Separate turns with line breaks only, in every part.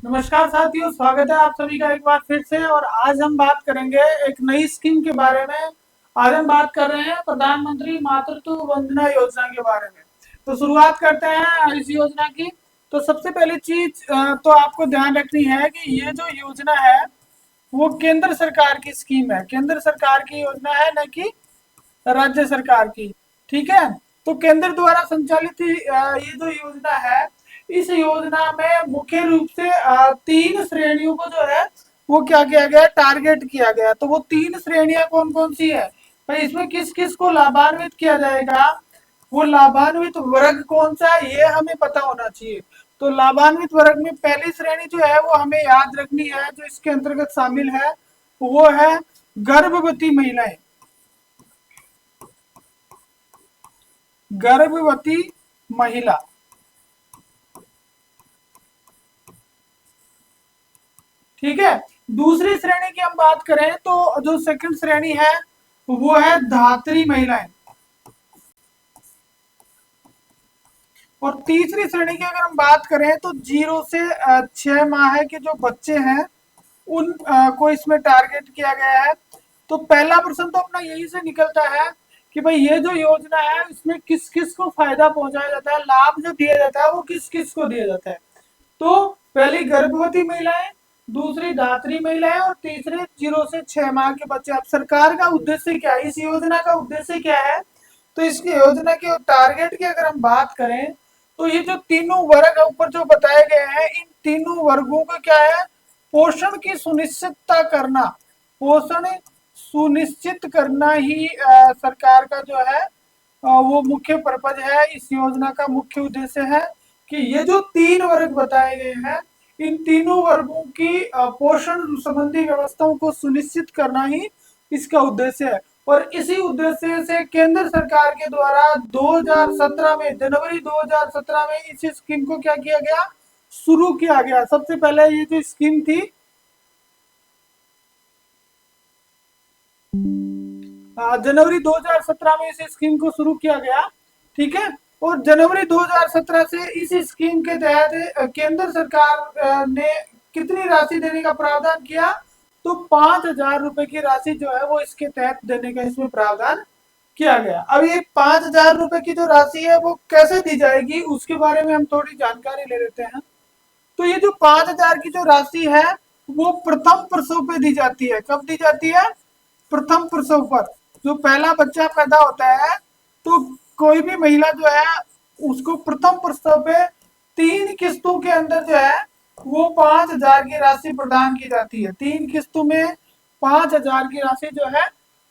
नमस्कार साथियों, स्वागत है आप सभी का एक बार फिर से। और आज हम बात करेंगे एक नई स्कीम के बारे में। आज हम बात कर रहे हैं प्रधानमंत्री मातृत्व वंदना योजना के बारे में। तो शुरुआत करते हैं इस योजना की। तो सबसे पहली चीज तो आपको ध्यान रखनी है कि ये जो योजना है वो केंद्र सरकार की स्कीम है, केंद्र सरकार की योजना है, न कि राज्य सरकार की। ठीक है। तो केंद्र द्वारा संचालित ये जो योजना है, इस योजना में मुख्य रूप से तीन श्रेणियों को जो है वो क्या किया गया, टारगेट किया गया। तो वो तीन श्रेणियां कौन कौन सी है भाई, इसमें किस किस को लाभान्वित किया जाएगा, वो लाभान्वित वर्ग कौन सा है ये हमें पता होना चाहिए। तो लाभान्वित वर्ग में पहली श्रेणी जो है वो हमें याद रखनी है, जो इसके अंतर्गत शामिल है वो है गर्भवती महिलाएं। गर्भवती महिला। ठीक है। दूसरी श्रेणी की हम बात करें तो जो सेकंड श्रेणी है वो है धात्री महिलाएं। और तीसरी श्रेणी की अगर हम बात करें तो 0 से 6 माह के जो बच्चे हैं उन को इसमें टारगेट किया गया है। तो पहला प्रश्न तो अपना यही से निकलता है कि भाई ये जो योजना है इसमें किस किस को फायदा पहुंचाया जाता है, लाभ जो दिया जाता है वो किस किस को दिया जाता है। तो पहली गर्भवती महिलाएं, दूसरी धात्री महिलाएं और तीसरे 0 से 6 माह के बच्चे। अब सरकार का उद्देश्य क्या है, इस योजना का उद्देश्य क्या है? तो इस योजना के टारगेट की अगर हम बात करें तो ये जो तीनों वर्ग ऊपर जो बताए गए हैं, इन तीनों वर्गों का क्या है, पोषण की सुनिश्चितता करना। पोषण सुनिश्चित करना ही सरकार का जो है वो मुख्य पर्पज है, इस योजना का मुख्य उद्देश्य है कि ये जो तीन वर्ग बताए गए हैं, इन तीनों वर्गों की पोषण संबंधी व्यवस्थाओं को सुनिश्चित करना ही इसका उद्देश्य है। और इसी उद्देश्य से केंद्र सरकार के द्वारा 2017 में, जनवरी 2017 में इस स्कीम को क्या किया गया, शुरू किया गया। सबसे पहले ये जो स्कीम थी जनवरी 2017 में इस स्कीम को शुरू किया गया। ठीक है। और जनवरी 2017 से इस स्कीम के तहत केंद्र सरकार ने कितनी राशि देने का प्रावधान किया, तो 5,000 रुपए की राशि जो है वो इसके तहत देने का इसमें प्रावधान किया गया। अब ये 5,000 रुपए की जो राशि है वो कैसे दी जाएगी उसके बारे में हम थोड़ी जानकारी ले लेते हैं। तो ये जो 5,000 की जो राशि है वो प्रथम प्रसव पे दी जाती है। कब दी जाती है? प्रथम प्रसव पर। जो पहला बच्चा पैदा होता है तो कोई भी महिला जो है उसको प्रथम प्रसव पे 3 किस्तों के अंदर जो है वो 5,000 की राशि प्रदान की जाती है। 3 किस्तों में 5,000 की राशि जो है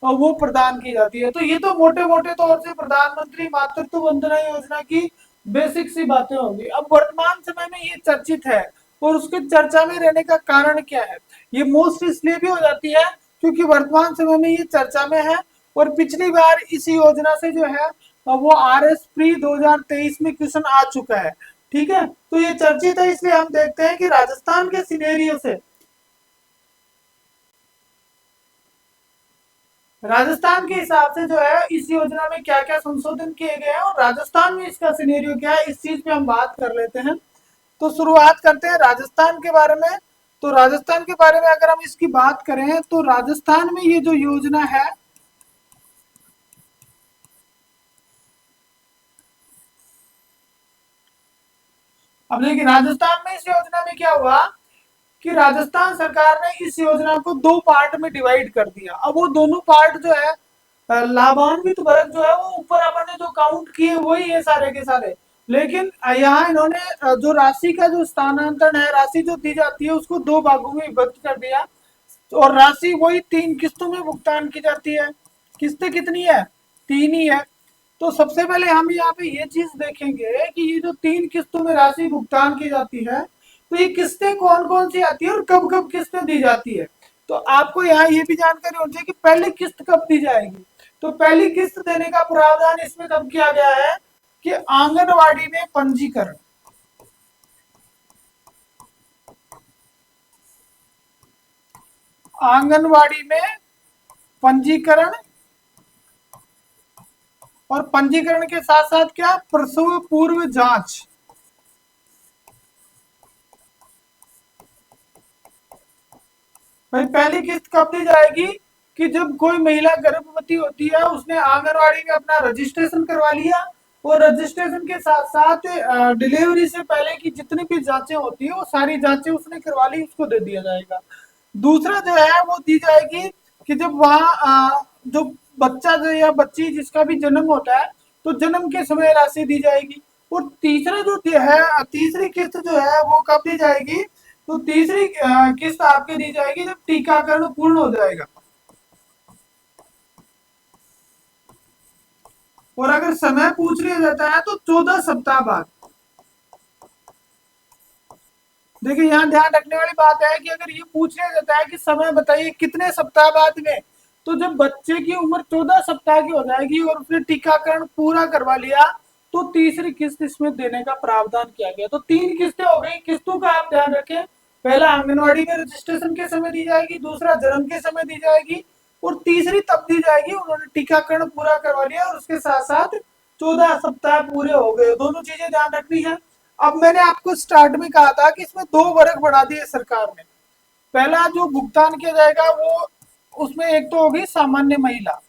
वो प्रदान की जाती है। तो ये तो मोटे मोटे तौर से प्रधानमंत्री मातृत्व वंदना योजना की बेसिक सी बातें होंगी। अब वर्तमान समय में ये चर्चित है और उसके चर्चा में रहने का कारण क्या है, ये मोस्ट इसलिए भी हो जाती है क्योंकि वर्तमान समय में ये चर्चा में है। और पिछली बार इस योजना से जो है वो RS प्री 2023 में क्वेश्चन आ चुका है। ठीक है। तो ये चर्चित है, इसलिए हम देखते हैं कि राजस्थान के सिनेरियो से, राजस्थान के हिसाब से जो है इस योजना में क्या क्या संशोधन किए गए हैं और राजस्थान में इसका सिनेरियो क्या है, इस चीज पे हम बात कर लेते हैं। तो शुरुआत करते हैं राजस्थान के बारे में। तो राजस्थान के बारे में अगर हम इसकी बात करें तो राजस्थान में ये जो योजना है, अब देखिए राजस्थान में इस योजना में क्या हुआ कि राजस्थान सरकार ने इस योजना को दो पार्ट में डिवाइड कर दिया। अब वो दोनों पार्ट जो है लाभान्वित वर्ग जो है वो ऊपर अपन ने जो काउंट किए वही है सारे के सारे। लेकिन यहाँ इन्होंने जो राशि का जो स्थानांतरण है, राशि जो दी जाती है उसको दो भागों में विभक्त कर दिया। और राशि वही 3 किस्तों में भुगतान की जाती है। किस्तें कितनी है? 3 ही है। तो सबसे पहले हम यहाँ पे ये चीज देखेंगे कि ये जो 3 किस्तों में राशि भुगतान की जाती है तो ये किस्तें कौन कौन सी आती है और कब कब किस्तें दी जाती है। तो आपको यहाँ ये भी जानकारी होनी चाहिए कि पहली किस्त कब दी जाएगी। तो पहली किस्त देने का प्रावधान इसमें कब किया गया है कि आंगनवाड़ी में पंजीकरण। आंगनवाड़ी में पंजीकरण, और पंजीकरण के साथ साथ क्या, प्रसव पूर्व जांच। भाई पहली किस्त कब दी जाएगी कि जब कोई महिला गर्भवती होती है, उसने आंगनवाड़ी में अपना रजिस्ट्रेशन करवा लिया और रजिस्ट्रेशन के साथ साथ डिलीवरी से पहले की जितनी भी जांचें होती है वो सारी जांचें उसने करवा ली, उसको दे दिया जाएगा। दूसरा जो है वो दी जाएगी कि जब वहाँ जो बच्चा जो या बच्ची जिसका भी जन्म होता है तो जन्म के समय राशि दी जाएगी। और तीसरा जो है, तीसरी किस्त जो है वो कब दी जाएगी, तो तीसरी किस्त आपके दी जाएगी जब टीकाकरण पूर्ण हो जाएगा। और अगर समय पूछ लिया जाता है तो 14 सप्ताह बाद। देखिए यहाँ ध्यान रखने वाली बात है कि अगर ये पूछ लिया जाता है कि समय बताइए कितने सप्ताह बाद में, तो जब बच्चे की उम्र 14 सप्ताह की हो जाएगी और उसने टीकाकरण पूरा करवा लिया तो तीसरी किस्त इसमें देने का प्रावधान किया गया। तो तीन किस्तें हो गई। किस्तों का आप ध्यान रखें, पहला आंगनवाड़ी में रजिस्ट्रेशन के समय दी जाएगी, दूसरा जन्म के समय दी जाएगी और तीसरी तब दी जाएगी उन्होंने टीकाकरण पूरा करवा लिया और उसके साथ साथ 14 सप्ताह पूरे हो गए। दोनों चीजें ध्यान रखनी है। अब मैंने आपको स्टार्ट में कहा था कि इसमें दो वर्ग बढ़ा दिए सरकार ने। पहला जो भुगतान किया जाएगा वो, उसमें एक तो होगी सामान्य महिला।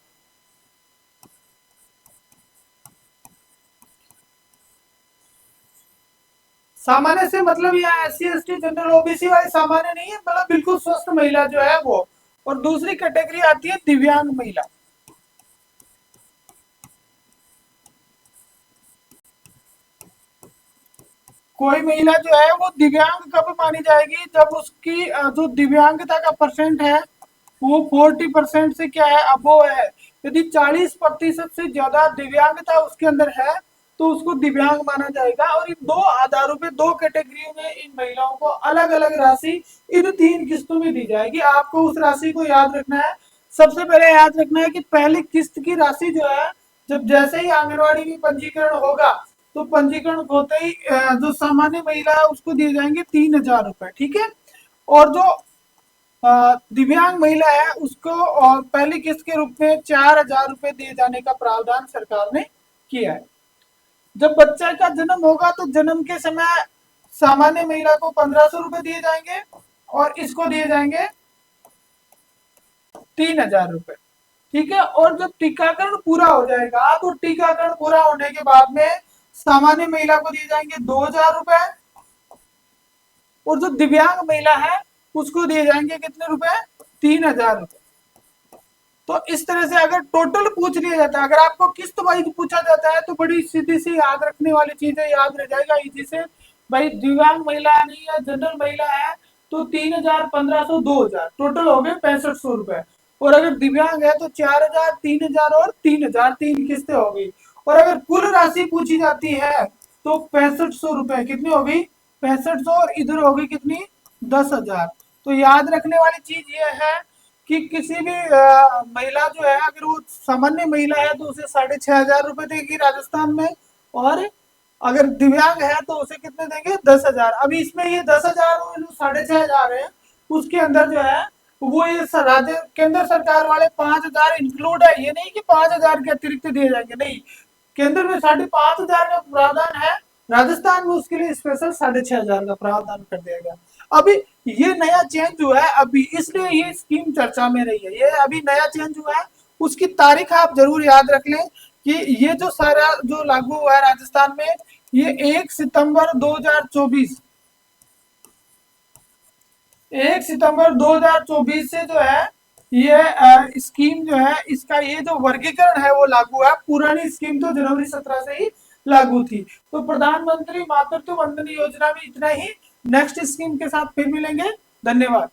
सामान्य से मतलब यहाँ SC ST जनरल OBC वाली सामान्य नहीं है, मतलब बिल्कुल स्वस्थ महिला जो है वो। और दूसरी कैटेगरी आती है दिव्यांग महिला। कोई महिला जो है वो दिव्यांग कब मानी जाएगी, जब उसकी जो दिव्यांगता का परसेंट है वो 40% से क्या है, अबो है। यदि 40% से ज्यादा दिव्यांगता उसके अंदर है तो उसको दिव्यांग माना जाएगा। और इन दो आधारों पे, दो कैटेगरियों में इन महिलाओं को अलग अलग राशि इन तीन किस्तों में दी जाएगी। आपको उस राशि को याद रखना है। सबसे पहले याद रखना है कि पहली किस्त की राशि जो है, जब जैसे ही आंगनवाड़ी में पंजीकरण होगा तो पंजीकरण होते ही जो सामान्य महिला है उसको दिए जाएंगे 3,000 रुपए, ठीक है। और जो दिव्यांग महिला है उसको पहली किस्त के रूप में 4,000 रुपए दिए जाने का प्रावधान सरकार ने किया है। जब बच्चा का जन्म होगा तो जन्म के समय सामान्य महिला को 1,500 रुपए दिए जाएंगे और इसको दिए जाएंगे 3,000 रुपए, ठीक है। और जब टीकाकरण पूरा हो जाएगा तो टीकाकरण पूरा होने के बाद में सामान्य महिला को दिए जाएंगे 2,000 रुपए और जो दिव्यांग महिला है उसको दिए जाएंगे कितने रुपए, 3,000 रुपए। तो इस तरह से अगर टोटल पूछ लिया जाता है, अगर आपको किस्त वाइज पूछा जाता है तो बड़ी सीधी सी याद रखने वाली चीजें याद रह जाएगा इजी से। भाई दिव्यांग महिला है नहीं या जनरल महिला है तो 3,000, 1,500, 2,000, टोटल हो गए 6,500 रुपए। और अगर दिव्यांग है तो 4,000, 3,000 और 3,000, तीन किस्तें हो गई। और अगर कुल राशि पूछी जाती है तो 6,500 रुपए, कितनी हो गई, 6,500, और इधर हो गई कितनी, 10,000। तो याद रखने वाली चीज ये है कि किसी भी महिला जो है अगर वो सामान्य महिला है तो उसे 6,500 रुपए देगी राजस्थान में, और अगर दिव्यांग है तो उसे कितने देंगे, 10,000। अभी इसमें ये 10,000 और जो 6,500 है उसके अंदर जो है वो ये राज्य केंद्र सरकार वाले 5,000 इंक्लूड है। ये नहीं कि 5,000 के अतिरिक्त दिए जाएंगे, नहीं, केंद्र में 5,500 का प्रावधान है, राजस्थान में उसके लिए स्पेशल 6,500 का प्रावधान कर दिया गया। अभी ये नया चेंज हुआ है अभी, इसलिए ये स्कीम चर्चा में रही है। ये अभी नया चेंज हुआ है, उसकी तारीख आप जरूर याद रख लें कि ये जो सारा जो लागू हुआ है राजस्थान में, ये 1 सितंबर 2024, 1 सितंबर 2024 से जो है ये स्कीम जो है इसका ये जो वर्गीकरण है वो लागू है। पुरानी स्कीम तो जनवरी 17 से ही लागू थी। तो प्रधानमंत्री मातृत्व वंदन योजना में इतना ही। नेक्स्ट स्कीम के साथ फिर मिलेंगे। धन्यवाद।